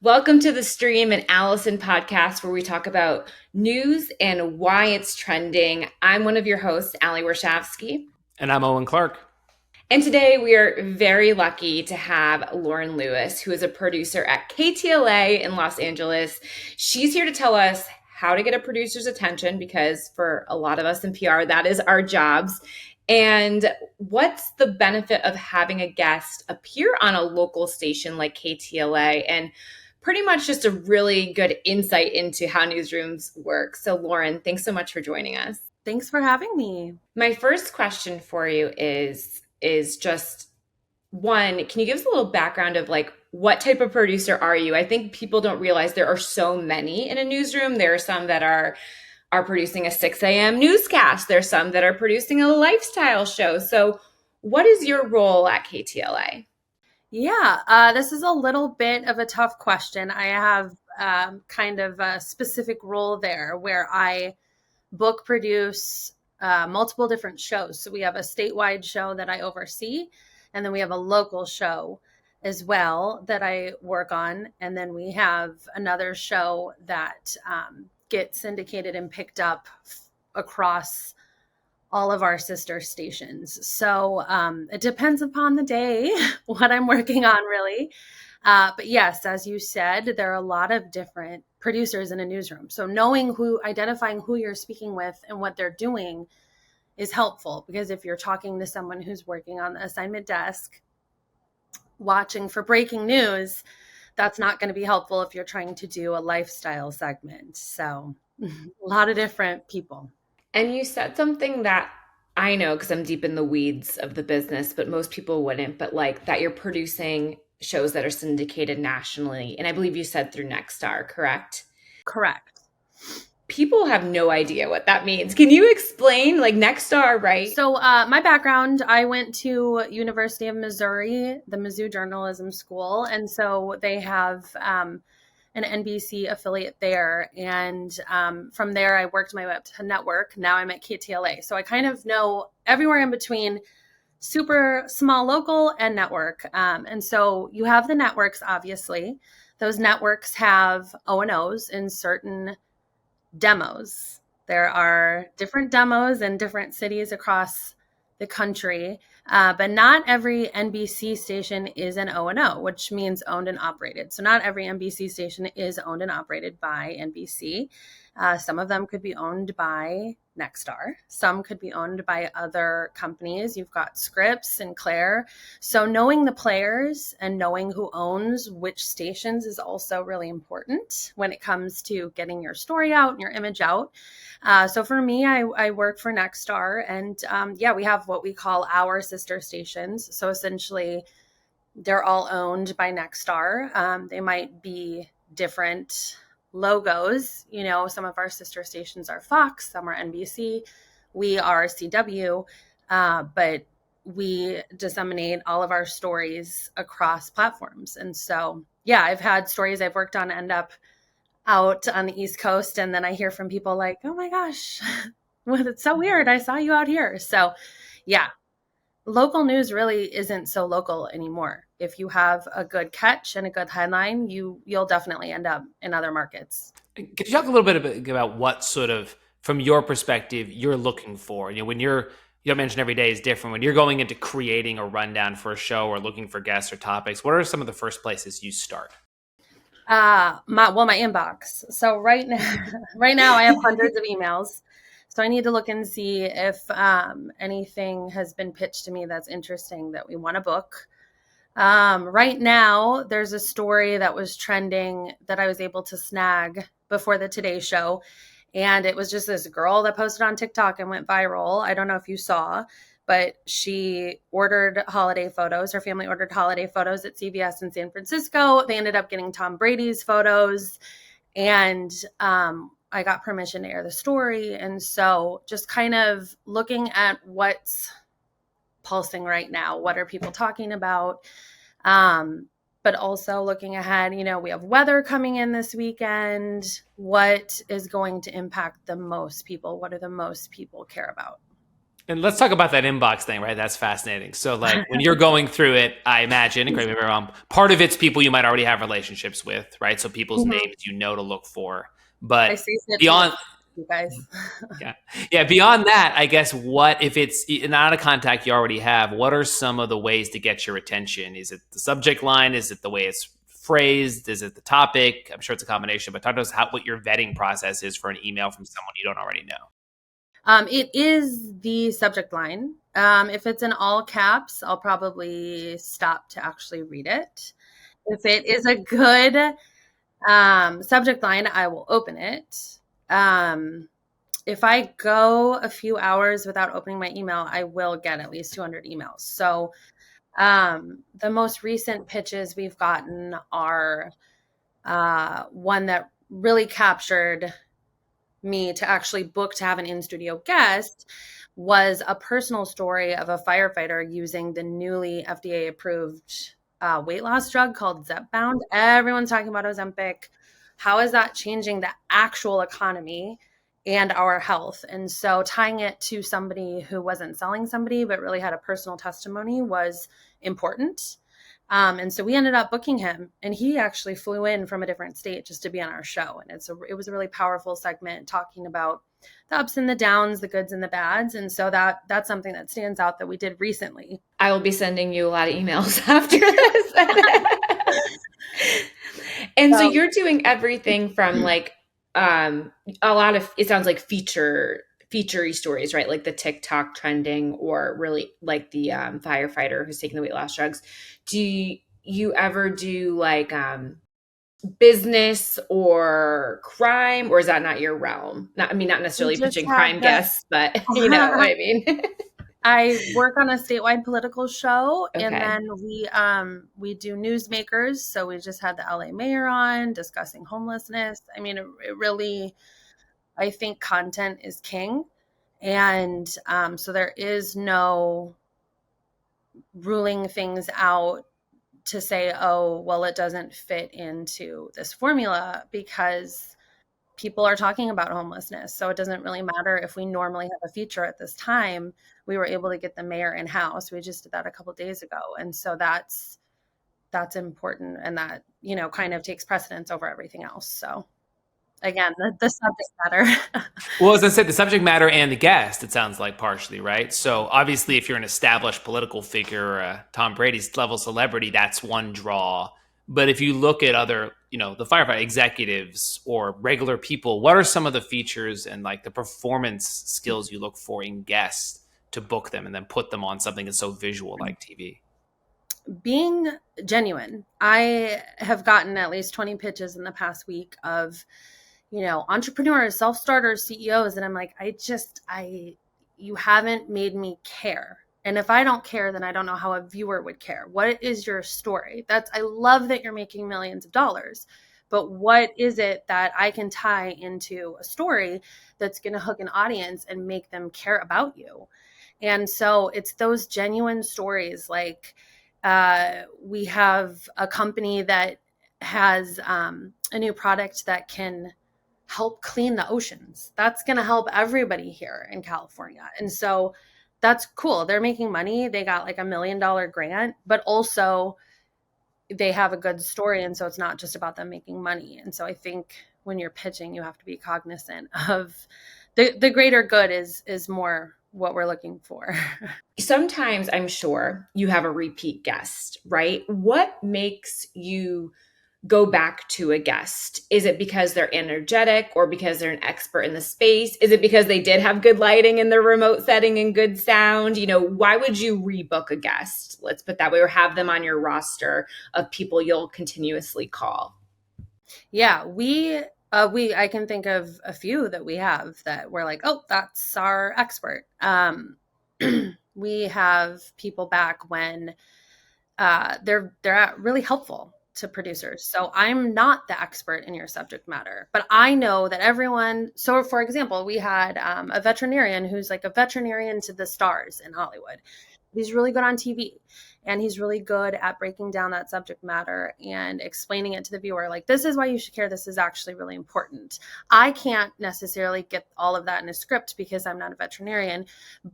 Welcome to the Stream and Allison podcast, where we talk about news and why it's trending. I'm one of your hosts, Allie Warshavsky. And I'm Owen Clark. And today we are very lucky to have Lauren Lewis, who is a producer at KTLA in Los Angeles. She's here to tell us how to get a producer's attention, because for a lot of us in PR, that is our jobs. And what's the benefit of having a guest appear on a local station like KTLA, and pretty much just a really good insight into how newsrooms work. So Lauren, thanks so much for joining us. Thanks for having me. My first question for you is just one, can you give us a little background of like what type of producer are you? I think people don't realize there are so many in a newsroom. There are some that are producing a 6 a.m. newscast. There's some that are producing a lifestyle show. So what is your role at KTLA? Yeah, this is a little bit of a tough question. I have kind of a specific role there where I book produce multiple different shows. So we have a statewide show that I oversee, and then we have a local show as well that I work on. And then we have another show that gets syndicated and picked up across all of our sister stations. So it depends upon the day what I'm working on, really. But yes, as you said, there are a lot of different producers in a newsroom. So identifying who you're speaking with and what they're doing is helpful, because if you're talking to someone who's working on the assignment desk, watching for breaking news, that's not going to be helpful if you're trying to do a lifestyle segment. So a lot of different people. And you said something that I know because I'm deep in the weeds of the business, but most people wouldn't, but like that you're producing shows that are syndicated nationally. And I believe you said through Nexstar, correct? Correct. People have no idea what that means. Can you explain, like Nexstar, right? So my background, I went to University of Missouri, the Mizzou Journalism School. And so they have an NBC affiliate there. And from there, I worked my way up to network. Now I'm at KTLA. So I kind of know everywhere in between super small local and network. And so you have the networks, obviously. Those networks have O&Os in certain demos. There are different demos in different cities across the country. But not every NBC station is an O&O, which means owned and operated. So not every NBC station is owned and operated by NBC. Some of them could be owned by Nexstar. Some could be owned by other companies. You've got Scripps, Sinclair. So knowing the players and knowing who owns which stations is also really important when it comes to getting your story out and your image out. So for me, I work for Nexstar, and we have what we call our sister stations. So essentially, they're all owned by Nexstar. They might be different logos. You know, some of our sister stations are Fox, some are NBC. We are CW, but we disseminate all of our stories across platforms. And so, I've had stories I've worked on end up out on the East Coast, and then I hear from people like, oh my gosh, well, it's so weird, I saw you out here. So local news really isn't so local anymore. If you have a good catch and a good headline, you'll definitely end up in other markets. Could you talk a little bit about what sort of, from your perspective, you're looking for? You know, when you mentioned every day is different. When you're going into creating a rundown for a show or looking for guests or topics, what are some of the first places you start? My inbox. So right now I have hundreds of emails. So I need to look and see if anything has been pitched to me that's interesting that we want to book. Right now, there's a story that was trending that I was able to snag before the Today Show. And it was just this girl that posted on TikTok and went viral. I don't know if you saw, but she ordered holiday photos. Her family ordered holiday photos at CVS in San Francisco. They ended up getting Tom Brady's photos. And I got permission to air the story. And so just kind of looking at what's pulsing right now. What are people talking about? But also looking ahead, you know, we have weather coming in this weekend. What is going to impact the most people? What do the most people care about? And let's talk about that inbox thing, right? That's fascinating. So, like, when you're going through it, I imagine, and correct me if I'm wrong, part of it's people you might already have relationships with, right? So people's Mhm. names you know to look for. I But say it too much, beyond, you guys. yeah, yeah, beyond that, I guess what if it's not a contact you already have? What are some of the ways to get your attention? Is it the subject line? Is it the way it's phrased? Is it the topic? I'm sure it's a combination. But talk to us what your vetting process is for an email from someone you don't already know. It is the subject line. If it's in all caps, I'll probably stop to actually read it. If it is a good subject line, I will open it. If I go a few hours without opening my email, I will get at least 200 emails. So the most recent pitches we've gotten are one that really captured me to actually book to have an in-studio guest was a personal story of a firefighter using the newly FDA approved weight loss drug called Zepbound. Everyone's talking about Ozempic. How is that changing the actual economy and our health? And so tying it to somebody who wasn't selling somebody, but really had a personal testimony was important. And so we ended up booking him, and he actually flew in from a different state just to be on our show. And it was a really powerful segment talking about the ups and the downs, the goods and the bads. And so that's something that stands out that we did recently. I will be sending you a lot of emails after this. And so you're doing everything from like a lot of, it sounds like featurey stories, right? Like the TikTok trending, or really like the firefighter who's taking the weight loss drugs. Do you ever do like business or crime, or is that not your realm? I mean, not We necessarily just pitching had crime guests, but you know what I mean. I work on a statewide political show, and Okay. then we do newsmakers. So we just had the LA mayor on discussing homelessness. I mean, it really, I think content is king. And so there is no ruling things out to say, oh, well, it doesn't fit into this formula, because people are talking about homelessness. So it doesn't really matter if we normally have a feature at this time. We were able to get the mayor in house. We just did that a couple of days ago. And so that's important, and that, kind of takes precedence over everything else. So again, the subject matter. Well, as I said, the subject matter and the guest, it sounds like partially, right? So obviously, if you're an established political figure, or a Tom Brady's level celebrity, that's one draw. But if you look at other, the firefighter executives or regular people, what are some of the features and like the performance skills you look for in guests to book them and then put them on something that's so visual like TV? Being genuine. I have gotten at least 20 pitches in the past week of entrepreneurs, self-starters, CEOs. And I'm like, you haven't made me care. And if I don't care, then I don't know how a viewer would care. What is your story? I love that you're making millions of dollars, but what is it that I can tie into a story that's going to hook an audience and make them care about you? And so it's those genuine stories. Like, we have a company that has a new product that can help clean the oceans. That's going to help everybody here in California. And so that's cool. They're making money. They got like $1 million grant, but also they have a good story. And so it's not just about them making money. And so I think when you're pitching, you have to be cognizant of the greater good is more what we're looking for. Sometimes I'm sure you have a repeat guest, right? What makes you go back to a guest? Is it because they're energetic, or because they're an expert in the space? Is it because they did have good lighting in their remote setting and good sound? Why would you rebook a guest? Let's put that way, or have them on your roster of people you'll continuously call. Yeah, I can think of a few that we have that we're like, oh, that's our expert. We have people back when they're really helpful to producers. So I'm not the expert in your subject matter, but I know that everyone. So for example, we had a veterinarian who's like a veterinarian to the stars in Hollywood. He's really good on TV. And he's really good at breaking down that subject matter and explaining it to the viewer. Like, this is why you should care. This is actually really important. I can't necessarily get all of that in a script because I'm not a veterinarian,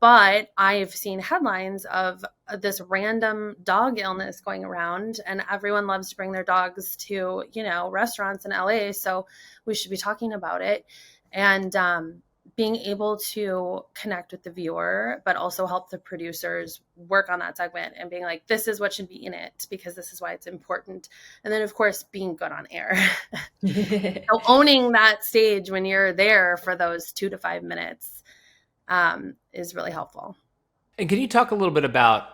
but I've seen headlines of this random dog illness going around, and everyone loves to bring their dogs to, restaurants in LA. So we should be talking about it. And being able to connect with the viewer, but also help the producers work on that segment and being like, this is what should be in it because this is why it's important. And then, of course, being good on air. So owning that stage when you're there for those 2 to 5 minutes is really helpful. And can you talk a little bit about,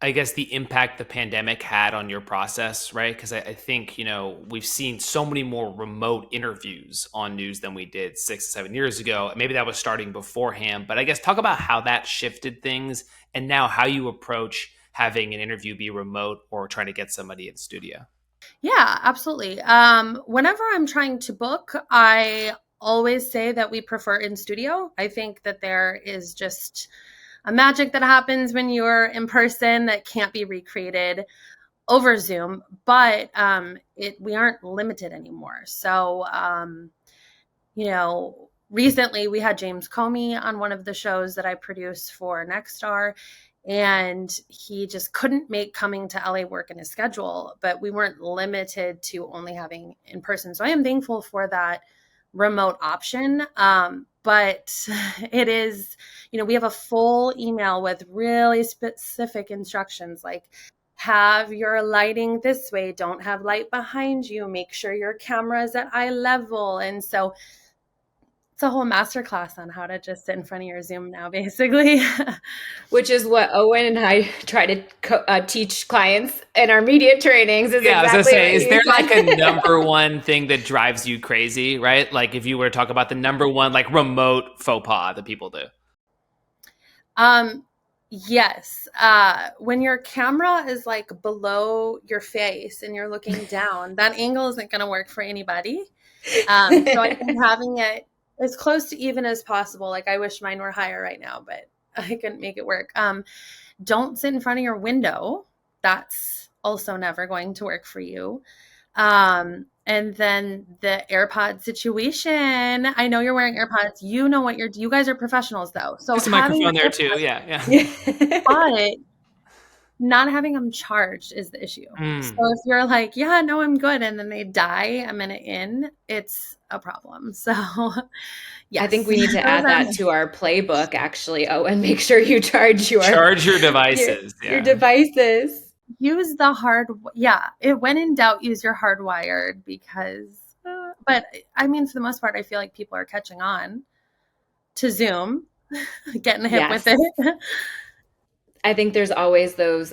I guess, the impact the pandemic had on your process, right? Because I think, we've seen so many more remote interviews on news than we did 6 to 7 years ago. Maybe that was starting beforehand, but I guess talk about how that shifted things and now how you approach having an interview be remote or trying to get somebody in studio. Yeah, absolutely. Whenever I'm trying to book, I always say that we prefer in studio. I think that there is just a magic that happens when you're in person that can't be recreated over Zoom, but we aren't limited anymore. So, recently we had James Comey on one of the shows that I produce for Nexstar, and he just couldn't make coming to LA work in his schedule, but we weren't limited to only having in person. So I am thankful for that remote option. But it is, we have a full email with really specific instructions, like have your lighting this way, don't have light behind you, make sure your camera is at eye level. And so it's a whole masterclass on how to just sit in front of your Zoom now, basically. Which is what Owen and I try to teach clients in our media trainings. Yeah, I was going to say, is there like a number one thing that drives you crazy, right? Like if you were to talk about the number one, like remote faux pas that people do. Yes. When your camera is like below your face and you're looking down, that angle isn't going to work for anybody. So I think having it as close to even as possible. Like I wish mine were higher right now, but I couldn't make it work. Don't sit in front of your window. That's also never going to work for you. And then the AirPod situation. I know you're wearing AirPods. You know what you guys are professionals though. So there's a microphone there too. Yeah. But not having them charged is the issue. So if you're like, yeah, no, I'm good, and then they die a minute in, it's a problem. So yes. I think we need to add that to our playbook, actually. Oh, and make sure you charge your devices. Your devices. Use the when in doubt, use your hardwired because, but I mean, for the most part, I feel like people are catching on to Zoom, getting hip with it. I think there's always those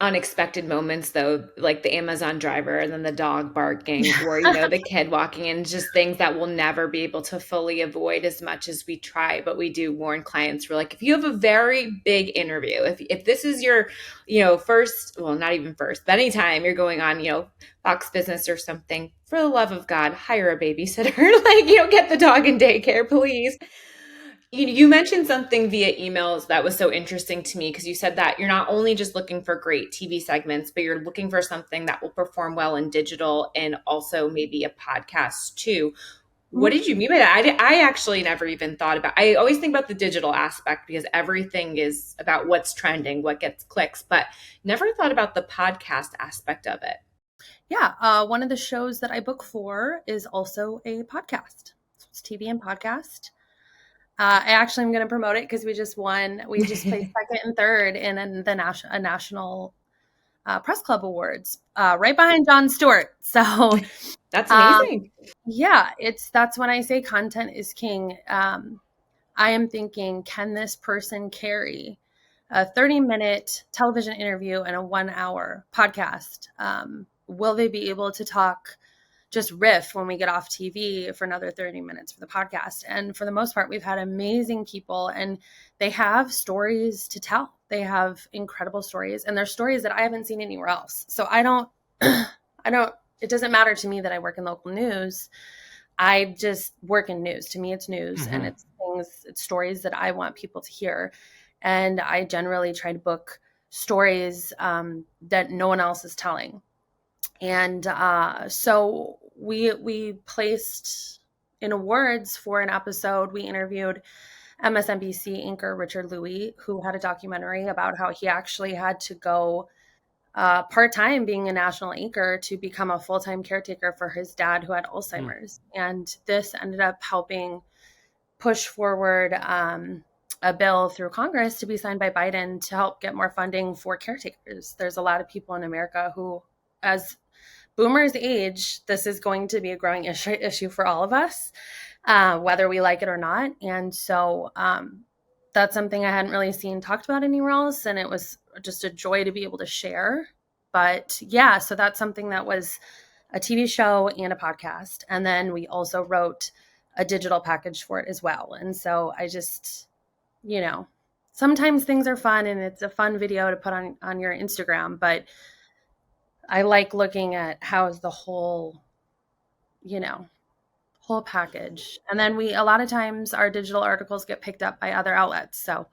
unexpected moments, though, like the Amazon driver and then the dog barking or, the kid walking in, just things that we'll never be able to fully avoid as much as we try. But we do warn clients. We're like, if you have a very big interview, if this is your, first, well, not even first, but anytime you're going on, Fox Business or something, for the love of God, hire a babysitter, get the dog in daycare, please. You mentioned something via emails that was so interesting to me because you said that you're not only just looking for great TV segments, but you're looking for something that will perform well in digital and also maybe a podcast too. What did you mean by that? I actually never even thought about, I always think about the digital aspect because everything is about what's trending, what gets clicks, but never thought about the podcast aspect of it. Yeah. One of the shows that I book for is also a podcast. So it's TV and podcast. I actually am going to promote it because we just won. We just placed second and third in the National Press Club Awards, right behind Jon Stewart. So that's amazing. That's when I say content is king. I am thinking, can this person carry a 30-minute television interview and a 1-hour podcast? Will they be able to talk, just riff when we get off TV for another 30 minutes for the podcast? And for the most part, we've had amazing people and they have stories to tell. They have incredible stories and they're stories that I haven't seen anywhere else. So it doesn't matter to me that I work in local news. I just work in news. To me, it's news and it's stories that I want people to hear. And I generally try to book stories that no one else is telling. And so we placed in awards for an episode. We interviewed MSNBC anchor Richard Louis, who had a documentary about how he actually had to go part-time being a national anchor to become a full-time caretaker for his dad who had Alzheimer's. And this ended up helping push forward a bill through Congress to be signed by Biden to help get more funding for caretakers. There's a lot of people in America who, as boomers age, this is going to be a growing issue for all of us, whether we like it or not. And so that's something I hadn't really seen talked about anywhere else. And it was just a joy to be able to share. But yeah, so that's something that was a TV show and a podcast. And then we also wrote a digital package for it as well. And so I just, sometimes things are fun and it's a fun video to put on your Instagram, but I like looking at how is the whole package. And then a lot of times our digital articles get picked up by other outlets. So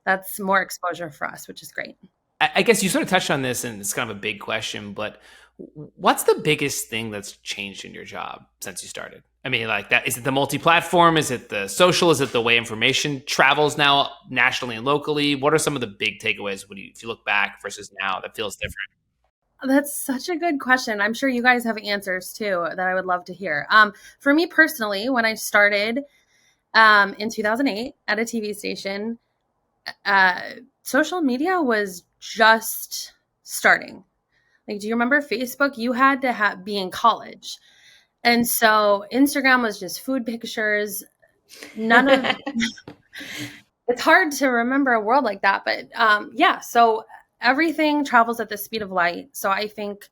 that's more exposure for us, which is great. I guess you sort of touched on this, and it's kind of a big question, but what's the biggest thing that's changed in your job since you started? I mean, like that, is it the multi-platform? Is it the social? Is it the way information travels now nationally and locally? What are some of the big takeaways if you look back versus now that feels different? That's such a good question. I'm sure you guys have answers too that I would love to hear. For me personally, when I started in 2008 at a TV station, social media was just starting. Like, do you remember Facebook? You had to be in college. And so Instagram was just food pictures. It's hard to remember a world like that. But so everything travels at the speed of light. So I think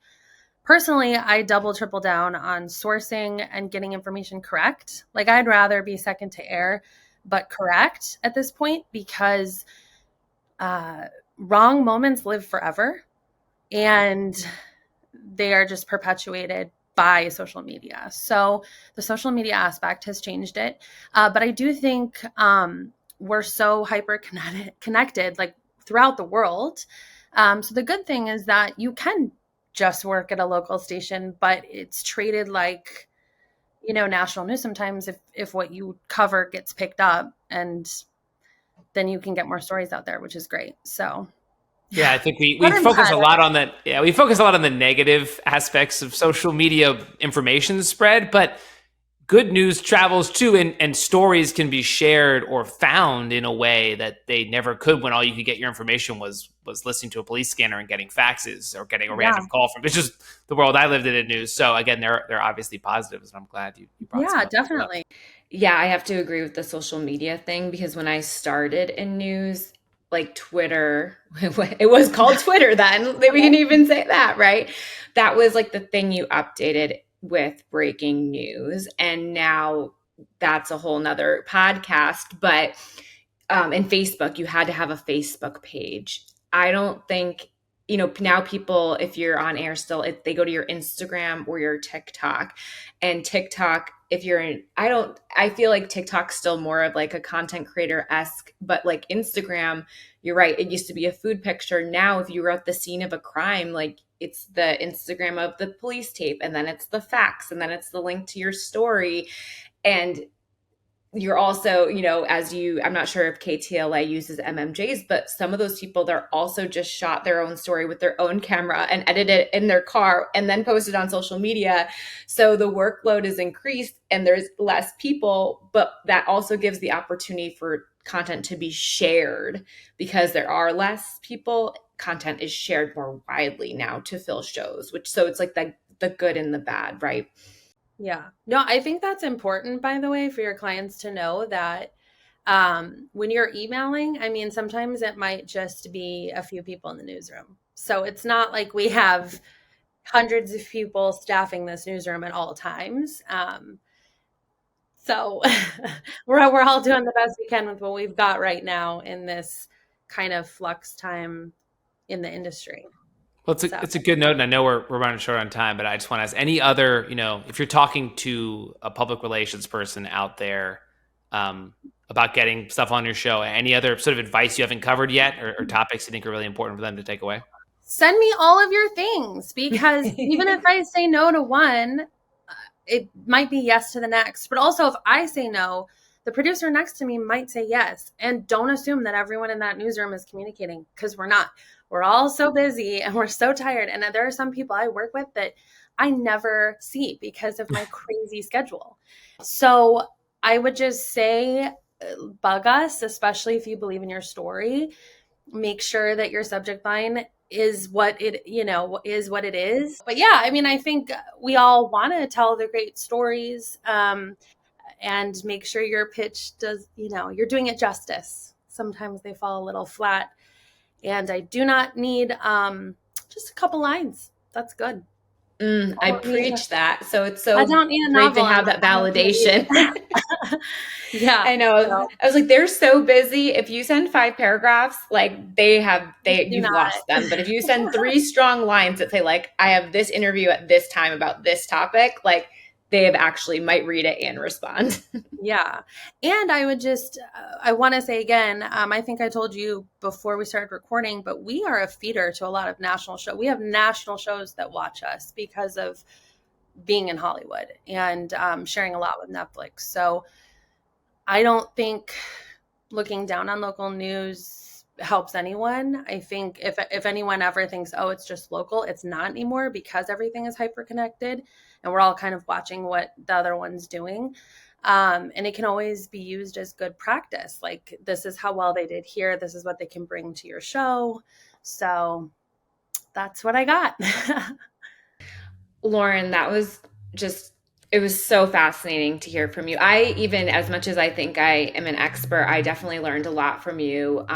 personally, I triple down on sourcing and getting information correct. Like, I'd rather be second to air, but correct at this point, because wrong moments live forever and they are just perpetuated by social media. So the social media aspect has changed it. But I do think we're so hyper connected, like throughout the world. So the good thing is that you can just work at a local station, but it's treated like, national news sometimes if what you cover gets picked up, and then you can get more stories out there, which is great. So yeah, I think we focus a lot on that. Yeah, we focus a lot on the negative aspects of social media information spread, but good news travels too, and stories can be shared or found in a way that they never could when all you could get your information was listening to a police scanner and getting faxes or getting a random call from. It's just the world I lived in news. So again, there are obviously positives, and I'm glad you brought some up. Definitely. Yeah, I have to agree with the social media thing, because when I started in news, like Twitter, it was called Twitter then. We can even say that, right? That was like the thing you updated with breaking news. And now that's a whole nother podcast. But in Facebook, you had to have a Facebook page. I don't think, now people, if you're on air still, they go to your Instagram or your TikTok. And TikTok, I feel like TikTok's still more of like a content creator-esque, but like Instagram, you're right, it used to be a food picture. Now, if you were at the scene of a crime, like it's the Instagram of the police tape, and then it's the facts, and then it's the link to your story. And you're also, I'm not sure if KTLA uses MMJs, but some of those people, they're also just shot their own story with their own camera and edited it in their car and then posted on social media. So the workload is increased and there's less people, but that also gives the opportunity for content to be shared, because there are less people. Content is shared more widely now to fill shows, so it's like the good and the bad, right? Yeah. No, I think that's important, by the way, for your clients to know that when you're emailing, I mean, sometimes it might just be a few people in the newsroom. So it's not like we have hundreds of people staffing this newsroom at all times. So we're all doing the best we can with what we've got right now in this kind of flux time in the industry. Well, it's a good note, and I know we're running short on time, but I just want to ask any other, if you're talking to a public relations person out there, about getting stuff on your show? Any other sort of advice you haven't covered yet, or topics you think are really important for them to take away? Send me all of your things, because even if I say no to one, it might be yes to the next. But also, if I say no, the producer next to me might say yes. And don't assume that everyone in that newsroom is communicating, because we're not. We're all so busy and we're so tired. And there are some people I work with that I never see because of my crazy schedule. So I would just say, bug us, especially if you believe in your story. Make sure that your subject line is what it is. But yeah, I mean, I think we all want to tell the great stories, and make sure your pitch does, you're doing it justice. Sometimes they fall a little flat, and I do not need just a couple lines. That's good. I preach that. So it's I so don't need a great to novel. have that validation. Yeah, I know. so I was like, they're so busy. If you send 5 paragraphs, like you've not. lost them. But if you send 3 strong lines that say like, I have this interview at this time about this topic, like they have actually might read it and respond. Yeah. And I would just, I want to say again, I think I told you before we started recording, but we are a feeder to a lot of national shows. We have national shows that watch us because of being in Hollywood and sharing a lot with Netflix. So I don't think looking down on local news helps anyone. I think if anyone ever thinks, oh, it's just local, it's not anymore, because everything is hyper connected and we're all kind of watching what the other one's doing. And it can always be used as good practice. Like, this is how well they did here. This is what they can bring to your show. So that's what I got. Lauren, that was just, it was so fascinating to hear from you. I even, as much as I think I am an expert, I definitely learned a lot from you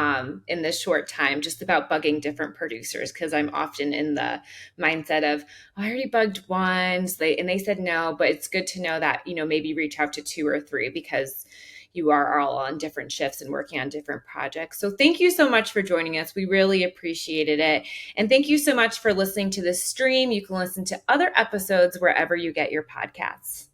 in this short time, just about bugging different producers, because I'm often in the mindset of, oh, I already bugged once, they said no, but it's good to know that, maybe reach out to 2 or 3, because you are all on different shifts and working on different projects. So thank you so much for joining us. We really appreciated it. And thank you so much for listening to this stream. You can listen to other episodes wherever you get your podcasts.